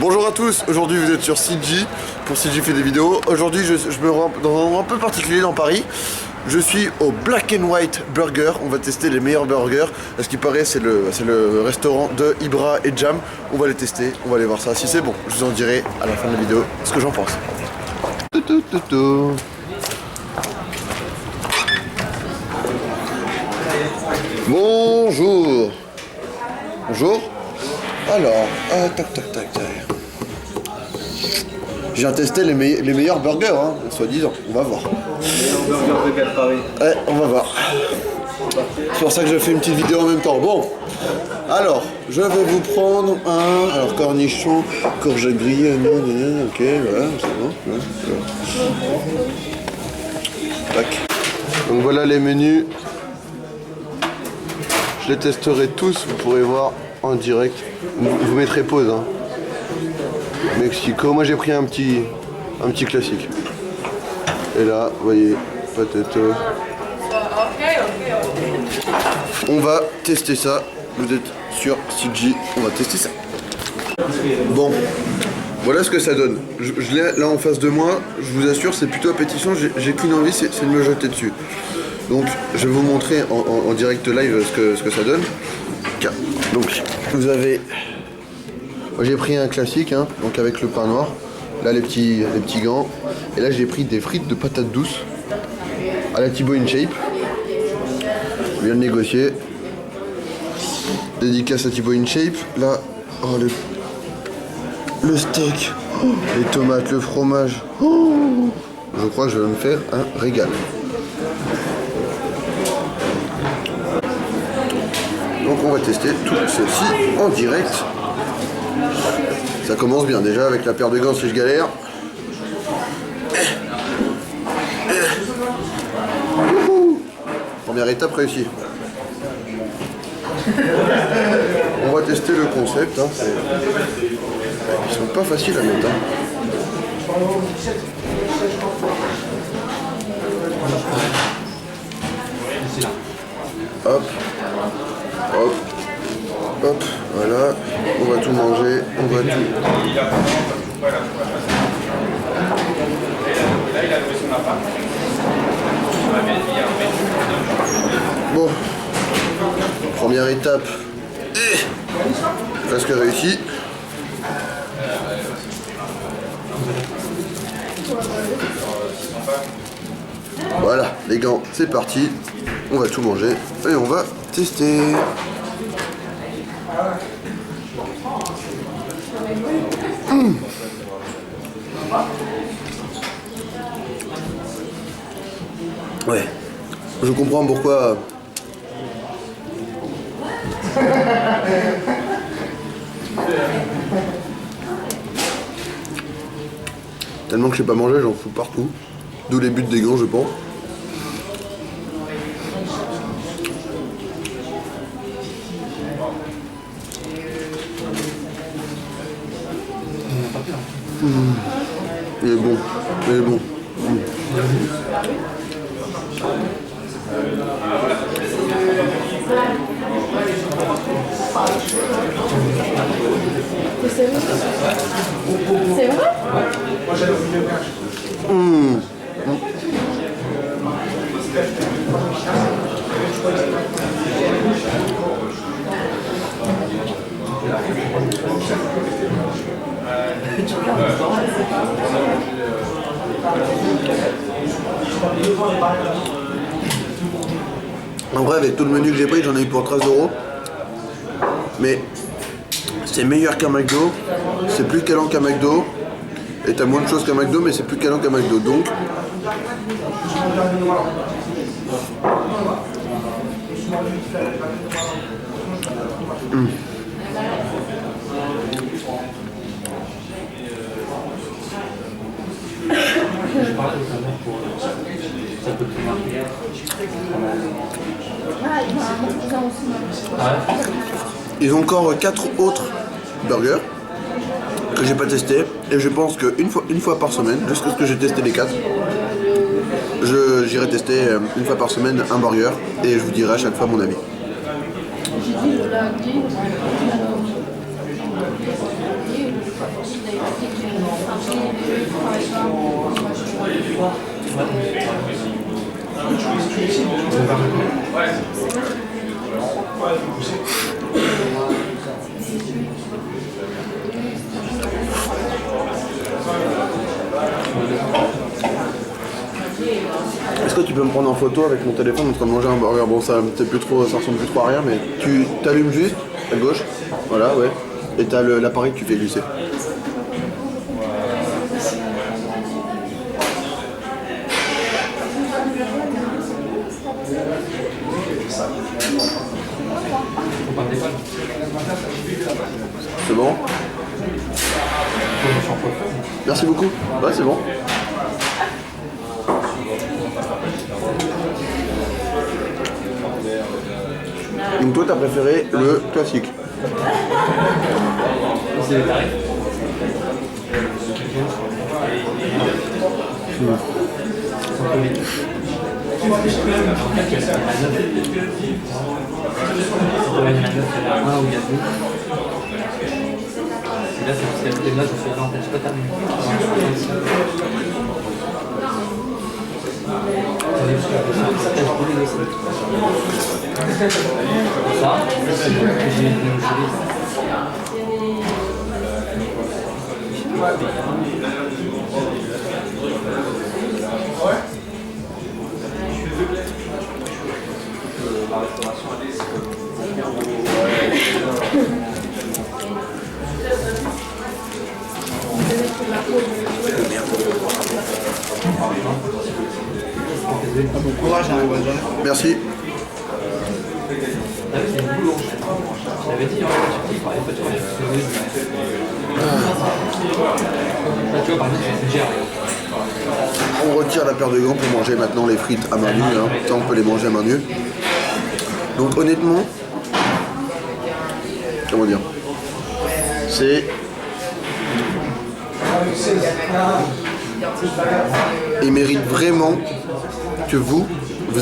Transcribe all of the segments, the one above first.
Bonjour à tous, aujourd'hui vous êtes sur CG pour CG fait des vidéos. Aujourd'hui je me rends dans un endroit un peu particulier dans Paris. Je suis au Black and White Burger, on va tester les meilleurs burgers. À ce qui paraît c'est le restaurant de Ibra et Jam. On va les tester, on va aller voir ça. Si c'est bon, je vous en dirai à la fin de la vidéo ce que j'en pense. Bonjour. Bonjour. Alors, tac. Je viens tester les meilleurs burgers, hein, soi-disant. On va voir. Les meilleurs burgers de Paris. Ouais, on va voir. C'est pour ça que je fais une petite vidéo en même temps. Bon, alors, je vais vous prendre un... Alors, cornichon, courgette grillée, ok, voilà, c'est bon. Tac. Donc voilà les menus. Je les testerai tous, vous pourrez voir en direct. Vous mettrez pause, hein. Mexico, moi j'ai pris un petit classique. Et là, vous voyez, patate. On va tester ça. Vous êtes sur CG, on va tester ça. Bon, voilà ce que ça donne. Je l'ai là en face de moi, je vous assure, c'est plutôt appétissant. J'ai qu'une envie, c'est de me jeter dessus. Donc, je vais vous montrer en direct live ce que ça donne. Donc, vous avez... Moi, j'ai pris un classique, hein, donc avec le pain noir. Là, les petits gants. Et là, j'ai pris des frites de patates douces à la Thibaut InShape. Je viens de négocier. Dédicace à Thibaut InShape. Là, oh, le steak, oh, les tomates, le fromage. Oh, je crois que je vais me faire un régal. Donc on va tester tout ceci en direct. Ça commence bien déjà avec la paire de gants si je galère. Première étape réussie. On va tester le concept. Hein. Ils sont pas faciles à mettre. Hein. Hop. Hop, voilà, on va tout manger, on va tout... Bon, première étape, presque réussie. Voilà, les gants, c'est parti, on va tout manger et on va tester. Ouais, je comprends pourquoi. Tellement que je sais pas manger, j'en fous partout. D'où les buts des gants, je pense. Il est bon, il est bon. C'est vrai? En vrai, avec tout le menu que j'ai pris, j'en ai eu pour 13 €. Mais c'est meilleur qu'un McDo, c'est plus calant qu'un McDo. Et t'as moins de choses qu'un McDo, mais c'est plus calant qu'un McDo. Donc, ils ont encore 4 autres burgers que j'ai pas testé et je pense qu'une fois par semaine, jusqu'à ce que j'ai testé les 4, j'irai tester une fois par semaine un burger et je vous dirai à chaque fois mon avis. Est-ce que tu peux me prendre en photo avec mon téléphone en train de manger un burger? Bon, ça ressemble plus trop à rien, mais tu t'allumes juste à gauche, voilà, ouais, et t'as l'appareil que tu fais glisser. C'est bon? Merci beaucoup. Ouais, c'est bon. Donc toi, t'as préféré le classique? C'est les tarifs. Là, c'est là, je suis là, je pas terminé. Ça, Bon courage, hein, bonne journée. Merci. j'avais dit, tu parlais pas de tu vois, par exemple, c'est gère. On retire la paire de gants pour manger maintenant les frites à main nue. Hein. Ça, on peut les manger à main nue. Donc honnêtement, comment dire, c'est... Il mérite vraiment que vous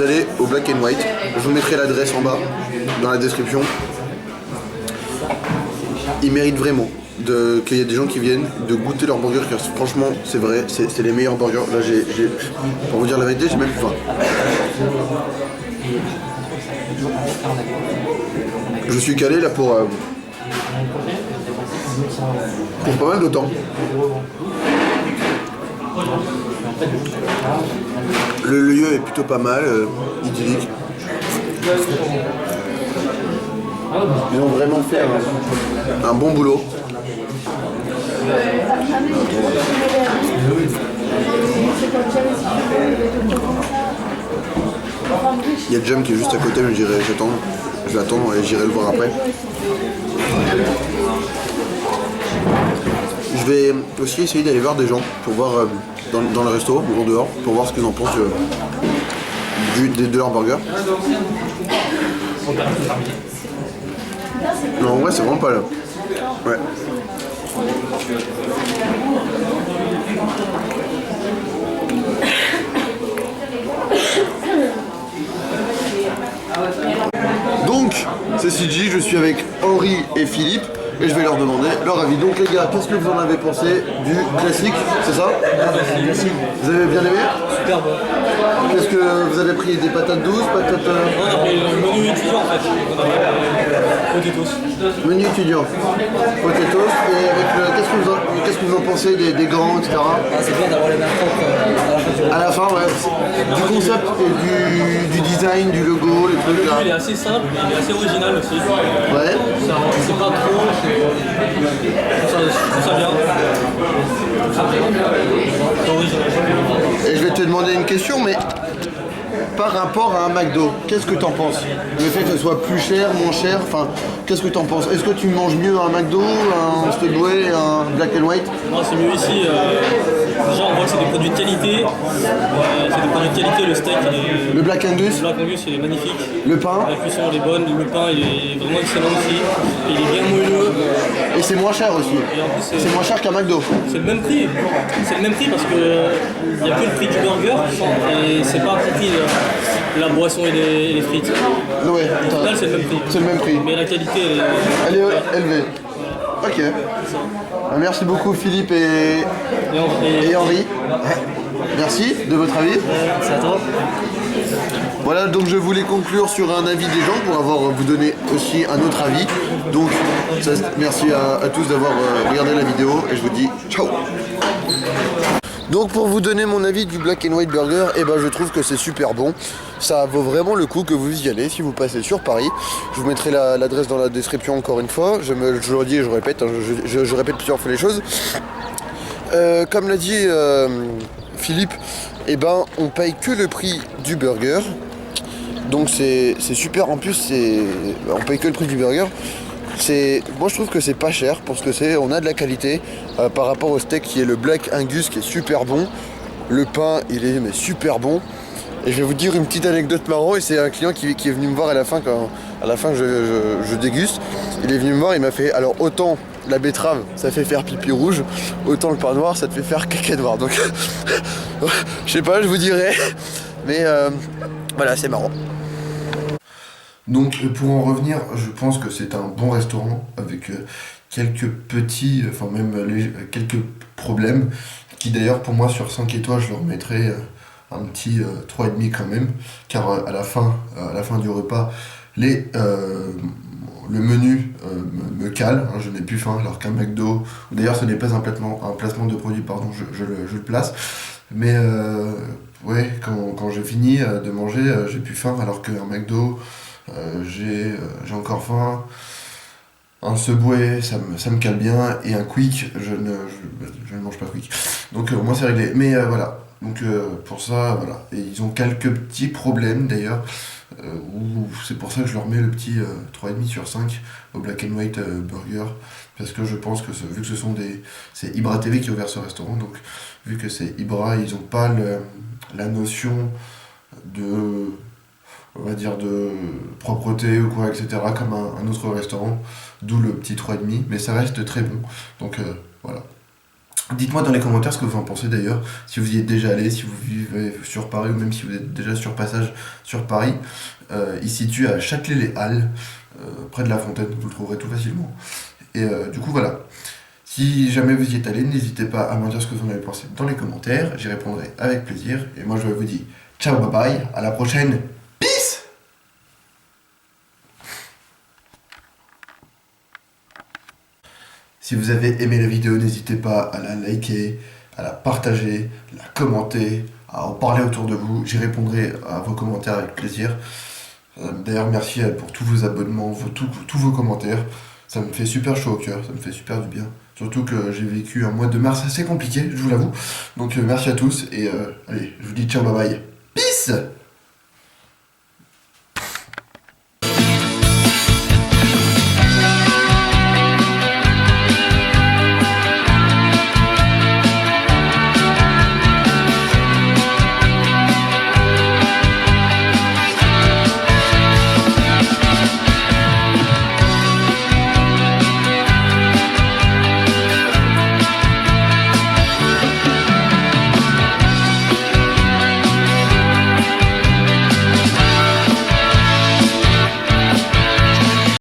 allez au Black and White. Je vous mettrai l'adresse en bas, dans la description. Il mérite vraiment qu'il y ait des gens qui viennent de goûter leurs burgers, car franchement, c'est vrai, c'est les meilleurs burgers. Là, pour vous dire la vérité, j'ai même plus faim. Je suis calé là pour pas mal de temps. Le lieu est plutôt pas mal, idyllique. Ils ont vraiment fait un bon boulot. Il y a Jam qui est juste à côté, mais je vais attendre et j'irai le voir après. Je vais aussi essayer d'aller voir des gens pour voir dans le resto ou en dehors pour voir ce qu'ils en pensent de leur burger. Non, en vrai, c'est vraiment pas là. Ouais. Donc, c'est CG, je suis avec Henri et Philippe et je vais leur demander leur avis. Donc les gars, qu'est-ce que vous en avez pensé du classique, c'est ça? Vous avez bien aimé? Super bon. Qu'est-ce que vous avez pris? Des patates douces, patates... On a pris le menu étudiant en fait. On a pris potatoes. Menu étudiant, potatoes, et avec le... Qu'est-ce que vous en pensez des gants, etc. Ah, c'est bien d'avoir les mêmes propres À la fin, ouais, du concept et du design, du logo, les trucs là. Il est assez simple, il est assez original aussi. Ouais. C'est pas trop, je trouve ça bien. C'est original. Et je vais te demander une question, mais par rapport à un McDo, qu'est-ce que t'en penses? Le fait que ce soit plus cher, moins cher, enfin, qu'est-ce que t'en penses? Est-ce que tu manges mieux un McDo, un Subway, un Black and White? Non, c'est mieux ici. Déjà, on voit que c'est des produits de qualité. C'est des produits de qualité, le steak, Le Black Angus, le Black Angus, il est magnifique. le pain, La cuisson, elle est bonne. Le pain, il est vraiment excellent aussi. Il est bien moelleux. et c'est moins cher aussi. Et en plus, C'est moins cher qu'un McDo. c'est le même prix. C'est le même prix parce que il n'y a que le prix du burger et c'est pas compris la boisson et les frites. Ouais, Au final, c'est le même prix. c'est le même prix. Mais la qualité, Elle est élevée. Ok. Merci beaucoup Philippe et Henri. Merci de votre avis. C'est à toi. Voilà, donc je voulais conclure sur un avis des gens pour vous donner aussi un autre avis. Donc merci à tous d'avoir regardé la vidéo et je vous dis ciao. Donc pour vous donner mon avis du Black and White Burger, eh ben je trouve que c'est super bon. Ça vaut vraiment le coup que vous y allez si vous passez sur Paris. Je vous mettrai l'adresse dans la description encore une fois. Je le redis et je répète, hein, je répète plusieurs fois les choses. Comme l'a dit Philippe, eh ben on paye que le prix du burger. Donc c'est super, en plus on paye que le prix du burger. Moi je trouve que c'est pas cher pour ce que c'est, on a de la qualité par rapport au steak qui est le Black Angus qui est super bon. Le pain il est super bon. Et je vais vous dire une petite anecdote marrante, et c'est un client qui est venu me voir à la fin quand je déguste. Il est venu me voir, il m'a fait alors autant la betterave ça fait faire pipi rouge, autant le pain noir ça te fait faire caca noir. Donc je sais pas, je vous dirai. Mais voilà, c'est marrant. Donc pour en revenir, je pense que c'est un bon restaurant avec quelques petits, enfin même quelques problèmes qui d'ailleurs pour moi sur 5 étoiles je leur mettrais un petit 3,5 quand même, car à la fin du repas, le menu me cale, hein, je n'ai plus faim alors qu'un McDo, ou d'ailleurs ce n'est pas un placement de produit, pardon, je le place, mais ouais, quand j'ai fini de manger, j'ai plus faim alors qu'un McDo, j'ai encore faim. Un Subway, ça me cale bien, et un Quick, je ne mange pas Quick. Donc au moins c'est réglé. Mais voilà, donc pour ça, voilà. Et ils ont quelques petits problèmes d'ailleurs, c'est pour ça que je leur mets le petit 3,5 sur 5 au Black and White Burger, parce que je pense que vu que c'est Ibra TV qui a ouvert ce restaurant, donc vu que c'est Ibra, ils n'ont pas la notion de, on va dire, de propreté ou quoi, etc., comme un autre restaurant, d'où le petit 3,5, mais ça reste très bon, donc voilà. Dites-moi dans les commentaires ce que vous en pensez d'ailleurs, si vous y êtes déjà allé, si vous vivez sur Paris, ou même si vous êtes déjà sur passage sur Paris. Il se situe à Châtelet-les-Halles, près de la Fontaine, vous le trouverez tout facilement. Et du coup voilà, si jamais vous y êtes allé, n'hésitez pas à me dire ce que vous en avez pensé dans les commentaires, j'y répondrai avec plaisir, et moi je vous dis ciao, bye bye, à la prochaine. Si vous avez aimé la vidéo, n'hésitez pas à la liker, à la partager, à la commenter, à en parler autour de vous. J'y répondrai à vos commentaires avec plaisir. D'ailleurs, merci pour tous vos abonnements, tous vos commentaires. Ça me fait super chaud au cœur, ça me fait super du bien. Surtout que j'ai vécu un mois de mars assez compliqué, je vous l'avoue. Donc merci à tous et allez, je vous dis ciao, bye bye. Peace!